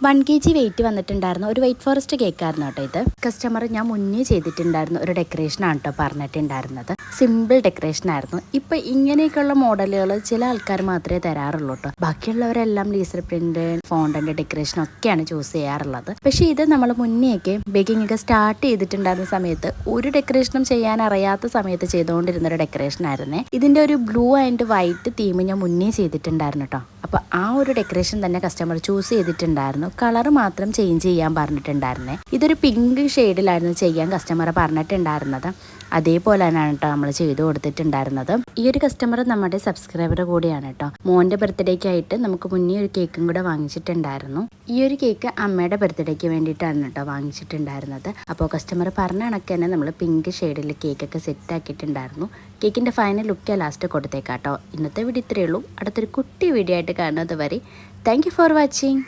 1 kg wait വന്നിട്ടുണ്ടായിരുന്നു. ഒരു white forest കേക്കായിരുന്നു കേട്ടോ ഇത്. കസ്റ്റമർ ഞാൻ മുന്നേ ചെയ്തിട്ടുണ്ടായിരുന്നു ഒരു ഡെക്കറേഷനാണ് കേട്ടോ പറഞ്ഞിട്ടുണ്ടായിരുന്നത്. സിമ്പിൾ ഡെക്കറേഷൻ ആയിരുന്നു. ഇപ്പം ഇങ്ങനെയൊക്കെയുള്ള മോഡലുകൾ ചില ആൾക്കാർ മാത്രമേ തരാറുള്ളൂ കേട്ടോ. ബാക്കിയുള്ളവരെല്ലാം ലേസർ പ്രിന്റ്, ഫോണ്ടന്റ് ഡെക്കറേഷൻ ഒക്കെയാണ് ചൂസ് ചെയ്യാറുള്ളത്. പക്ഷേ ഇത് നമ്മൾ മുന്നേയൊക്കെ ബേക്കിംഗ് ഒക്കെ സ്റ്റാർട്ട് ചെയ്തിട്ടുണ്ടായിരുന്ന സമയത്ത് ഒരു ഡെക്കറേഷനും ചെയ്യാൻ അറിയാത്ത സമയത്ത് ചെയ്തുകൊണ്ടിരുന്ന ഒരു ഡെക്കറേഷൻ ആയിരുന്നേ. ഇതിൻ്റെ ഒരു ബ്ലൂ ആൻഡ് വൈറ്റ് തീം ഞാൻ മുന്നേ ചെയ്തിട്ടുണ്ടായിരുന്നു കേട്ടോ. അപ്പോൾ ആ ഒരു ഡെക്കറേഷൻ തന്നെ കസ്റ്റമർ ചൂസ് ചെയ്തിട്ടുണ്ടായിരുന്നു. കളർ മാത്രം ചേഞ്ച് ചെയ്യാൻ പറഞ്ഞിട്ടുണ്ടായിരുന്നേ. ഇതൊരു പിങ്ക് ഷെയ്ഡിലായിരുന്നു ചെയ്യാൻ കസ്റ്റമർ പറഞ്ഞിട്ടുണ്ടായിരുന്നത്. അതേപോലെ തന്നെയാണ് കേട്ടോ നമ്മൾ ചെയ്തു കൊടുത്തിട്ടുണ്ടായിരുന്നത്. ഈ ഒരു കസ്റ്റമർ നമ്മുടെ സബ്സ്ക്രൈബർ കൂടിയാണ് കേട്ടോ. മോൻ്റെ ബർത്ത്ഡേക്കായിട്ട് നമുക്ക് മുന്നേ ഒരു കേക്കും കൂടെ വാങ്ങിച്ചിട്ടുണ്ടായിരുന്നു. ഈ ഒരു കേക്ക് അമ്മയുടെ ബർത്ത്ഡേക്ക് വേണ്ടിയിട്ടാണ് കേട്ടോ വാങ്ങിച്ചിട്ടുണ്ടായിരുന്നത്. അപ്പോൾ കസ്റ്റമർ പറഞ്ഞ കണക്ക് തന്നെ നമ്മൾ പിങ്ക് ഷെയ്ഡിൽ കേക്കൊക്കെ സെറ്റ് ആക്കിയിട്ടുണ്ടായിരുന്നു. കേക്കിൻ്റെ ഫൈനൽ ലുക്ക് ലാസ്റ്റ് കൊടുത്തേക്കാട്ടോ. ഇന്നത്തെ വീഡിയോ ഇത്രയേ ഉള്ളൂ. അടുത്തൊരു കുട്ടി വീഡിയോ ആയിട്ട് കാണുന്നത് വരെ താങ്ക് യു ഫോർ വാച്ചിങ്.